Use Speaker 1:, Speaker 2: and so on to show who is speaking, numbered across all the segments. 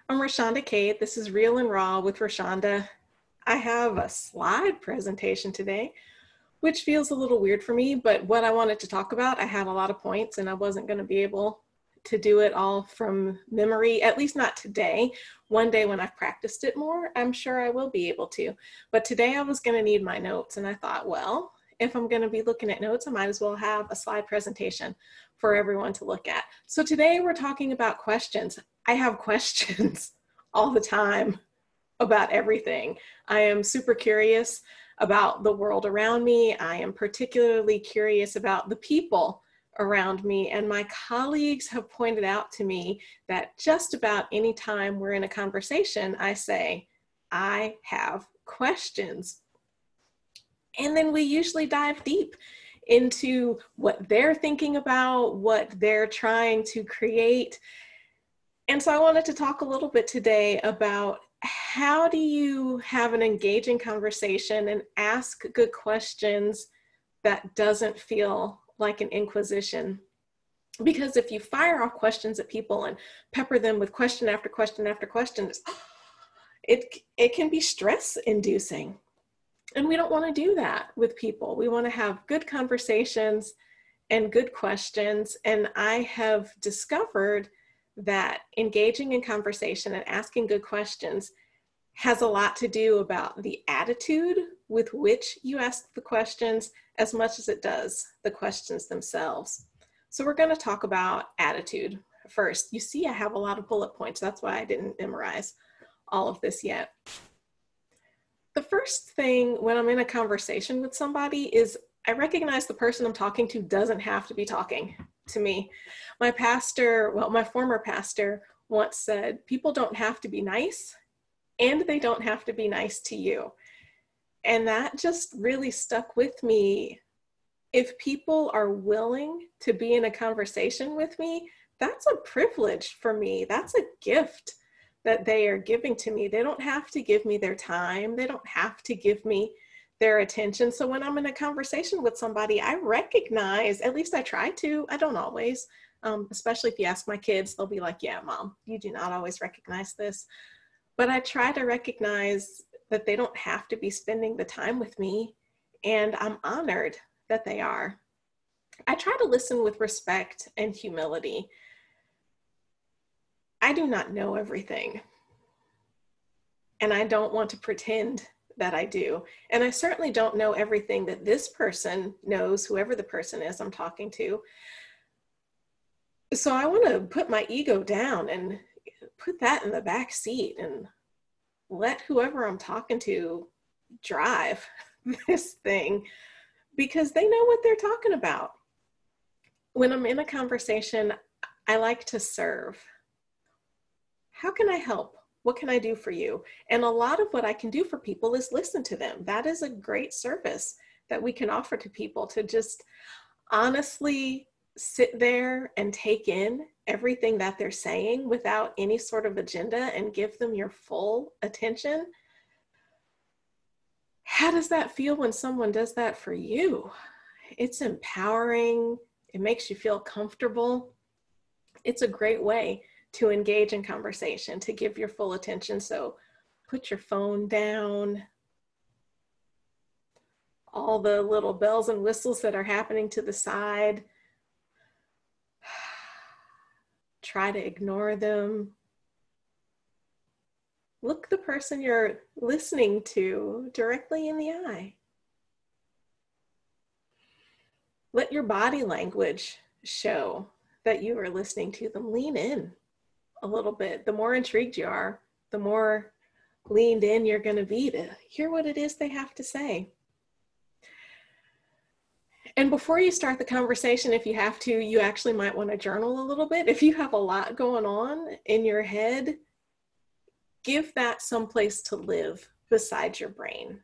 Speaker 1: I'm Roshaunda Kate. This is Real and Raw with Roshaunda. I have a slide presentation today, which feels a little weird for me, but what I wanted to talk about, I had a lot of points and I wasn't going to be able to do it all from memory, at least not today. One day when I've practiced it more, I'm sure I will be able to. But today I was going to need my notes and I thought, well, if I'm going to be looking at notes, I might as well have a slide presentation for everyone to look at. So today we're talking about questions. I have questions all the time about everything. I am super curious about the world around me. I am particularly curious about the people around me. And my colleagues have pointed out to me that just about any time we're in a conversation, I say, I have questions. And then we usually dive deep into what they're thinking about, what they're trying to create. And so I wanted to talk a little bit today about how do you have an engaging conversation and ask good questions that doesn't feel like an inquisition. Because if you fire off questions at people and pepper them with question after question after question, it can be stress inducing. And we don't want to do that with people. We want to have good conversations and good questions. And I have discovered that engaging in conversation and asking good questions has a lot to do about the attitude with which you ask the questions as much as it does the questions themselves. So we're going to talk about attitude first. You see, I have a lot of bullet points. That's why I didn't memorize all of this yet. The first thing when I'm in a conversation with somebody is I recognize the person I'm talking to doesn't have to be talking to me. My former pastor once said, people don't have to be nice and they don't have to be nice to you. And that just really stuck with me. If people are willing to be in a conversation with me, that's a privilege for me. That's a gift that they are giving to me. They don't have to give me their time. They don't have to give me their attention. So when I'm in a conversation with somebody, I recognize, at least I try to, I don't always, especially if you ask my kids, they'll be like, yeah, Mom, you do not always recognize this. But I try to recognize that they don't have to be spending the time with me, and I'm honored that they are. I try to listen with respect and humility. I do not know everything, and I don't want to pretend that I do. And I certainly don't know everything that this person knows, whoever the person is I'm talking to. So I want to put my ego down and put that in the back seat and let whoever I'm talking to drive this thing, because they know what they're talking about. When I'm in a conversation, I like to serve. How can I help? What can I do for you? And a lot of what I can do for people is listen to them. That is a great service that we can offer to people, to just honestly sit there and take in everything that they're saying without any sort of agenda and give them your full attention. How does that feel when someone does that for you? It's empowering. It makes you feel comfortable. It's a great way to engage in conversation, to give your full attention. So put your phone down. All the little bells and whistles that are happening to the side, try to ignore them. Look the person you're listening to directly in the eye. Let your body language show that you are listening to them. Lean in a little bit. The more intrigued you are, the more leaned in you're going to be to hear what it is they have to say. And before you start the conversation, if you have to, you actually might want to journal a little bit. If you have a lot going on in your head, give that someplace to live beside your brain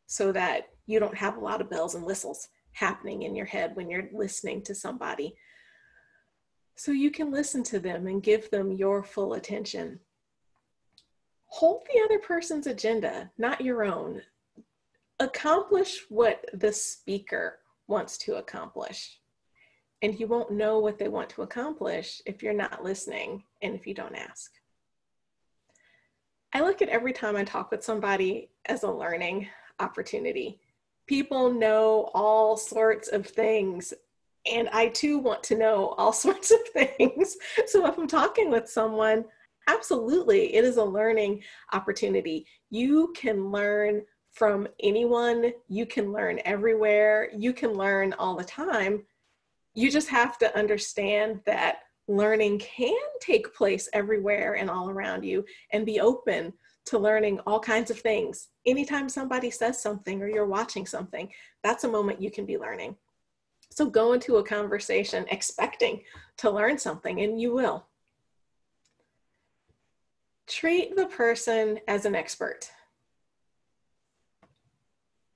Speaker 1: so that you don't have a lot of bells and whistles happening in your head when you're listening to somebody. So you can listen to them and give them your full attention. Hold the other person's agenda, not your own. Accomplish what the speaker wants to accomplish. And you won't know what they want to accomplish if you're not listening and if you don't ask. I look at every time I talk with somebody as a learning opportunity. People know all sorts of things, and I too want to know all sorts of things. So if I'm talking with someone, absolutely, it is a learning opportunity. You can learn from anyone, you can learn everywhere, you can learn all the time. You just have to understand that learning can take place everywhere and all around you, and be open to learning all kinds of things. Anytime somebody says something or you're watching something, that's a moment you can be learning. So go into a conversation expecting to learn something, and you will. Treat the person as an expert.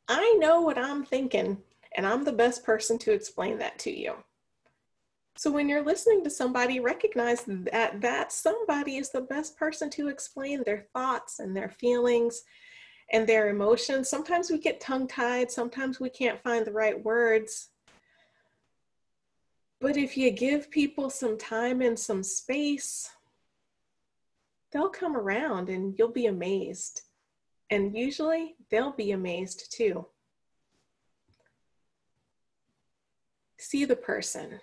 Speaker 1: I know what I'm thinking, and I'm the best person to explain that to you. So when you're listening to somebody, recognize that somebody is the best person to explain their thoughts and their feelings and their emotions. Sometimes we get tongue-tied, sometimes we can't find the right words. But if you give people some time and some space, they'll come around and you'll be amazed. And usually they'll be amazed too. See the person.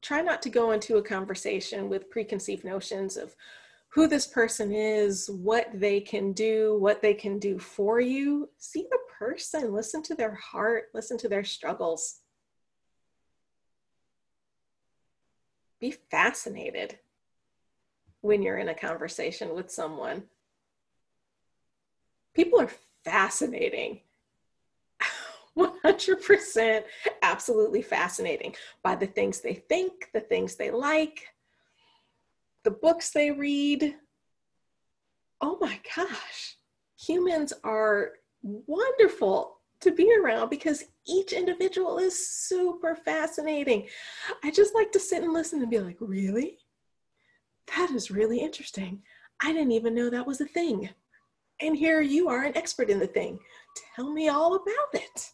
Speaker 1: Try not to go into a conversation with preconceived notions of who this person is, what they can do for you. See the person, listen to their heart, listen to their struggles. Be fascinated when you're in a conversation with someone. People are fascinating. 100% absolutely fascinating by the things they think, the things they like, the books they read. Oh my gosh, humans are wonderful to be around because each individual is super fascinating. I just like to sit and listen and be like, really? That is really interesting. I didn't even know that was a thing. And here you are, an expert in the thing. Tell me all about it.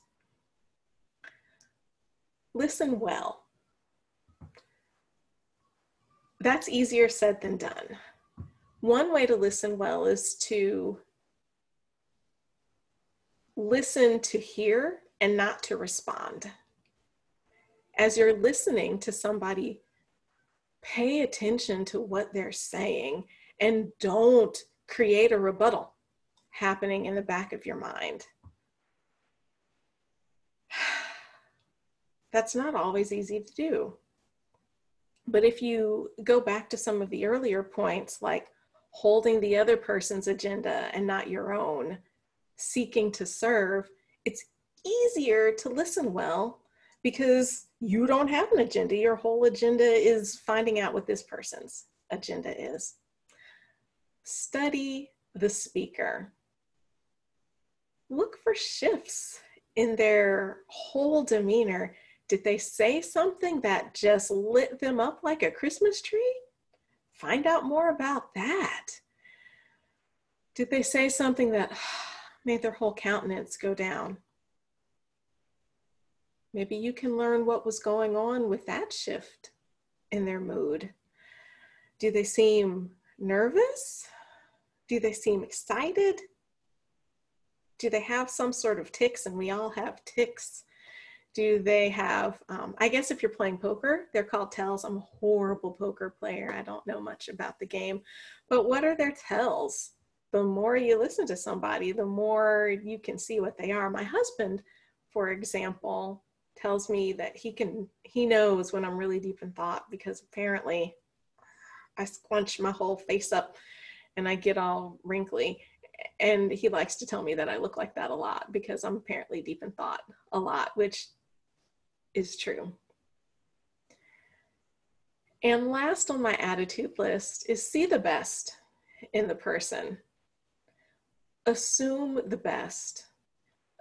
Speaker 1: Listen well. That's easier said than done. One way to listen well is to listen to hear and not to respond. As you're listening to somebody, pay attention to what they're saying and don't create a rebuttal happening in the back of your mind. That's not always easy to do. But if you go back to some of the earlier points, like holding the other person's agenda and not your own, seeking to serve, it's easier to listen well because you don't have an agenda. Your whole agenda is finding out what this person's agenda is. Study the speaker. Look for shifts in their whole demeanor. Did they say something that just lit them up like a Christmas tree? Find out more about that. Did they say something that made their whole countenance go down? Maybe you can learn what was going on with that shift in their mood. Do they seem nervous? Do they seem excited? Do they have some sort of tics? And we all have tics. Do they have, I guess if you're playing poker, they're called tells. I'm a horrible poker player. I don't know much about the game. But what are their tells? The more you listen to somebody, the more you can see what they are. My husband, for example, tells me that he knows when I'm really deep in thought because apparently I scrunch my whole face up and I get all wrinkly. And he likes to tell me that I look like that a lot because I'm apparently deep in thought a lot, which is true. And last on my attitude list is see the best in the person. Assume the best.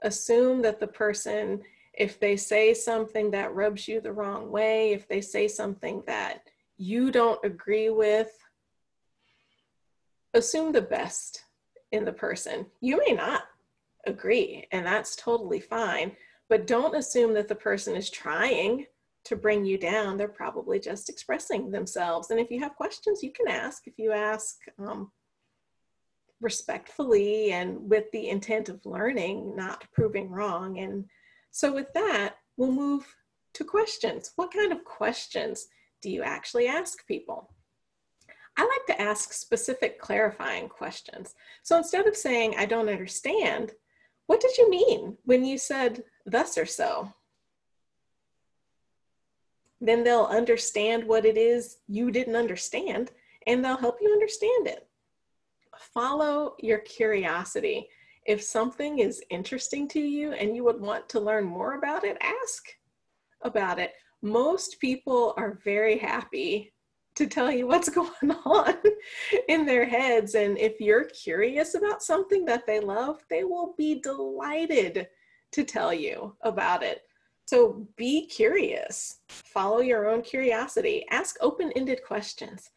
Speaker 1: Assume that the person, if they say something that rubs you the wrong way, if they say something that you don't agree with, assume the best in the person. You may not agree, and that's totally fine, but don't assume that the person is trying to bring you down. They're probably just expressing themselves. And if you have questions, you can ask. If you ask, respectfully and with the intent of learning, not proving wrong. And so with that, we'll move to questions. What kind of questions do you actually ask people? I like to ask specific clarifying questions. So instead of saying, I don't understand, what did you mean when you said thus or so? Then they'll understand what it is you didn't understand, and they'll help you understand it. Follow your curiosity. If something is interesting to you and you would want to learn more about it, ask about it. Most people are very happy to tell you what's going on in their heads. And if you're curious about something that they love, they will be delighted to tell you about it. So be curious, follow your own curiosity, ask open-ended questions.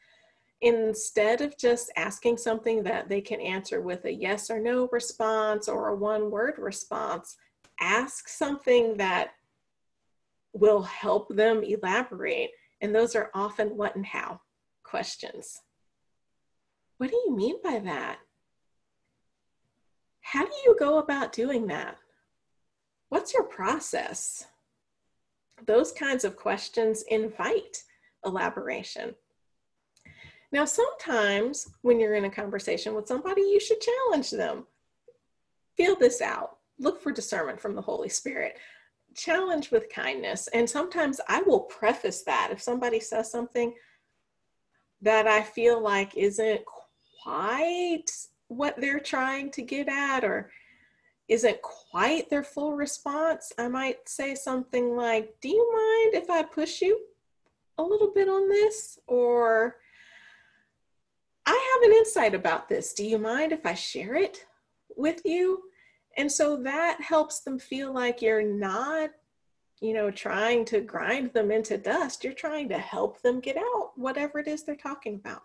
Speaker 1: Instead of just asking something that they can answer with a yes or no response or a one-word response, ask something that will help them elaborate. And those are often what and how questions. What do you mean by that? How do you go about doing that? What's your process? Those kinds of questions invite elaboration. Now, sometimes when you're in a conversation with somebody, you should challenge them. Feel this out. Look for discernment from the Holy Spirit. Challenge with kindness. And sometimes I will preface that. If somebody says something that I feel like isn't quite what they're trying to get at or isn't quite their full response, I might say something like, do you mind if I push you a little bit on this? Or I have an insight about this. Do you mind if I share it with you? And so that helps them feel like you're not, trying to grind them into dust. You're trying to help them get out whatever it is they're talking about.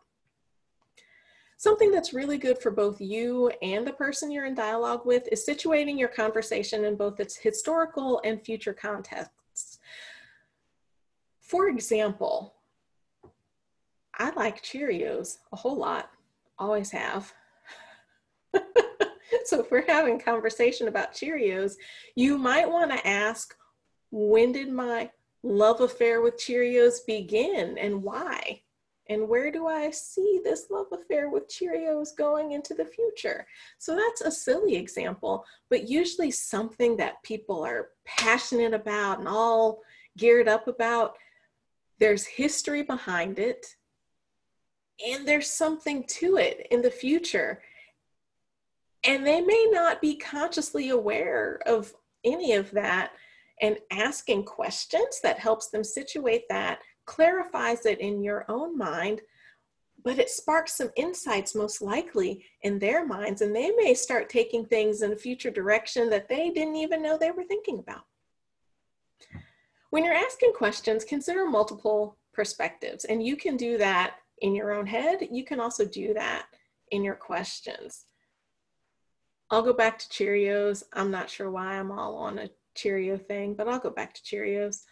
Speaker 1: Something that's really good for both you and the person you're in dialogue with is situating your conversation in both its historical and future contexts. For example, I like Cheerios a whole lot, always have. So if we're having a conversation about Cheerios, you might want to ask, when did my love affair with Cheerios begin and why? And where do I see this love affair with Cheerios going into the future? So that's a silly example, but usually something that people are passionate about and all geared up about. There's history behind it, and there's something to it in the future. And they may not be consciously aware of any of that, and asking questions that helps them situate that clarifies it in your own mind, but it sparks some insights most likely in their minds, and they may start taking things in a future direction that they didn't even know they were thinking about. When you're asking questions, consider multiple perspectives, and you can do that in your own head. You can also do that in your questions. I'll go back to Cheerios. I'm not sure why I'm all on a Cheerio thing, but I'll go back to Cheerios.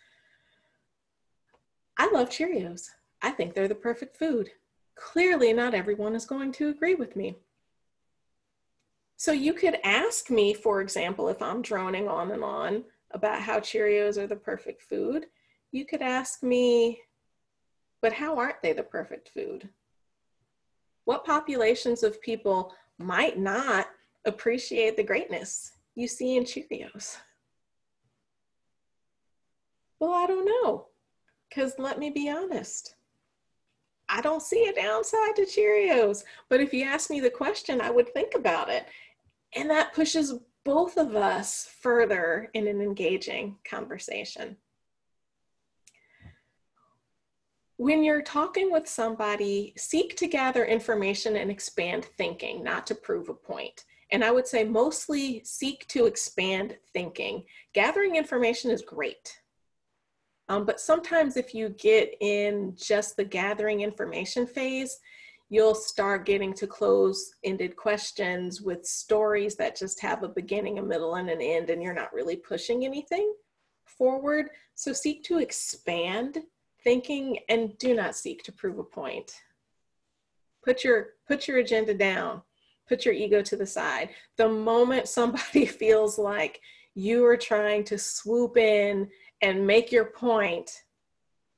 Speaker 1: I love Cheerios. I think they're the perfect food. Clearly, not everyone is going to agree with me. So you could ask me, for example, if I'm droning on and on about how Cheerios are the perfect food, you could ask me, but how aren't they the perfect food? What populations of people might not appreciate the greatness you see in Cheerios? Well, I don't know, because let me be honest, I don't see a downside to Cheerios, but if you ask me the question, I would think about it. And that pushes both of us further in an engaging conversation. When you're talking with somebody, seek to gather information and expand thinking, not to prove a point. And I would say mostly seek to expand thinking. Gathering information is great. But sometimes if you get in just the gathering information phase, you'll start getting to close-ended questions with stories that just have a beginning, a middle, and an end, and you're not really pushing anything forward. So seek to expand thinking and do not seek to prove a point. Put your agenda down Put your ego to the side. The moment somebody feels like you are trying to swoop in and make your point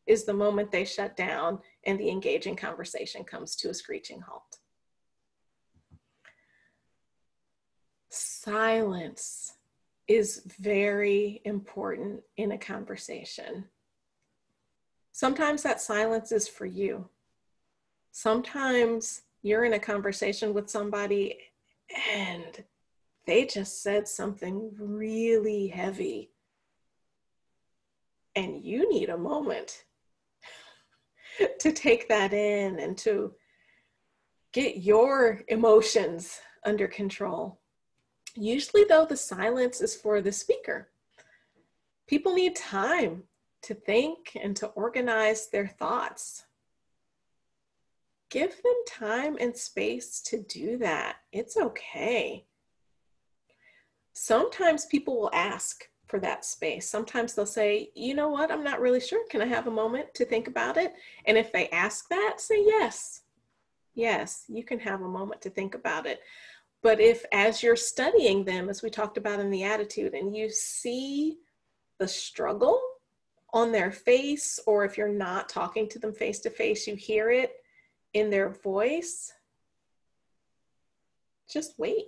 Speaker 1: is the moment they shut down and the engaging conversation comes to a screeching halt. Silence is very important in a conversation. Sometimes that silence is for you. Sometimes you're in a conversation with somebody and they just said something really heavy and you need a moment to take that in and to get your emotions under control. Usually though, the silence is for the speaker. People need time to think and to organize their thoughts. Give them time and space to do that. It's okay. Sometimes people will ask for that space. Sometimes they'll say, you know what, I'm not really sure. Can I have a moment to think about it? And if they ask that, say yes. Yes, you can have a moment to think about it. But if as you're studying them, as we talked about in the attitude, and you see the struggle on their face, or if you're not talking to them face to face, you hear it in their voice, just wait.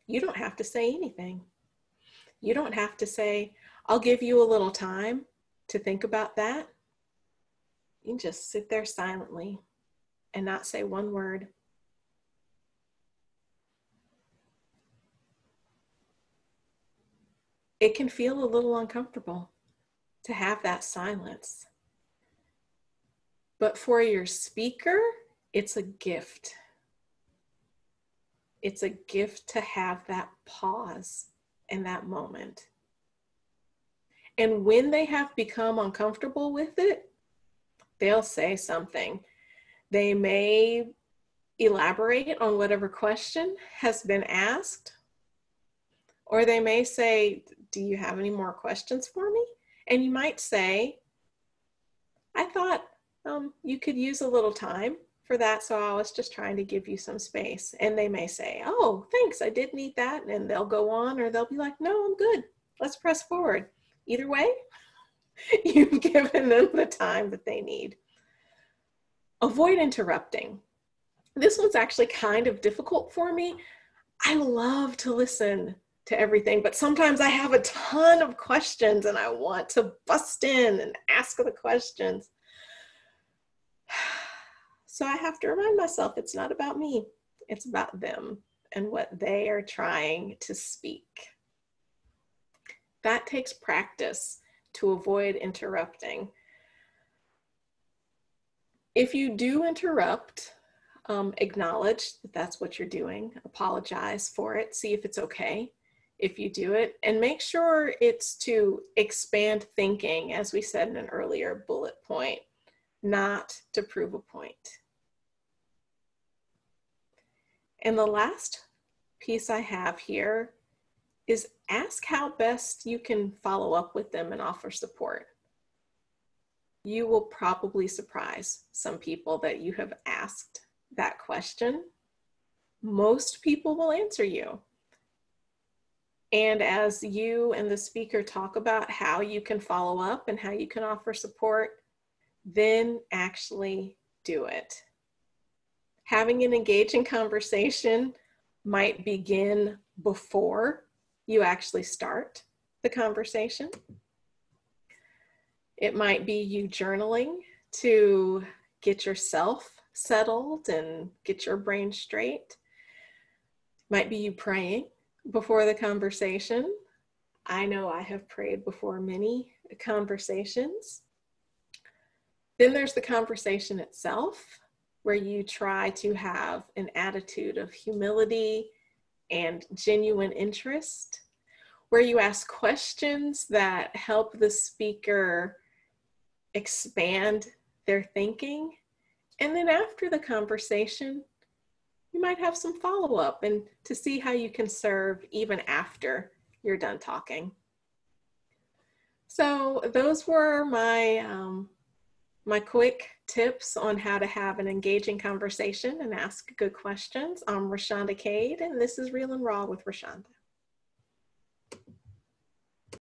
Speaker 1: You don't have to say anything. You don't have to say, I'll give you a little time to think about that. You can just sit there silently and not say one word. It can feel a little uncomfortable to have that silence. But for your speaker, it's a gift. It's a gift to have that pause and that moment. And when they have become uncomfortable with it, they'll say something. They may elaborate on whatever question has been asked, or they may say, do you have any more questions for me? And you might say, I thought you could use a little time for that, so I was just trying to give you some space. And they may say, oh, thanks, I did need that. And they'll go on, or they'll be like, no, I'm good. Let's press forward. Either way, you've given them the time that they need. Avoid interrupting. This one's actually kind of difficult for me. I love to listen to everything, but sometimes I have a ton of questions and I want to bust in and ask the questions. So I have to remind myself it's not about me, it's about them and what they are trying to speak. That takes practice to avoid interrupting. If you do interrupt, acknowledge that that's what you're doing, apologize for it, see if it's okay if you do it, and make sure it's to expand thinking, as we said in an earlier bullet point, not to prove a point. And the last piece I have here is ask how best you can follow up with them and offer support. You will probably surprise some people that you have asked that question. Most people will answer you. And as you and the speaker talk about how you can follow up and how you can offer support, then actually do it. Having an engaging conversation might begin before you actually start the conversation. It might be you journaling to get yourself settled and get your brain straight. It might be you praying before the conversation. I know I have prayed before many conversations. Then there's the conversation itself, where you try to have an attitude of humility and genuine interest, where you ask questions that help the speaker expand their thinking. And then after the conversation, you might have some follow-up and to see how you can serve even after you're done talking. So those were my my quick tips on how to have an engaging conversation and ask good questions. I'm Roshaunda Cade, and this is Real and Raw with Roshaunda.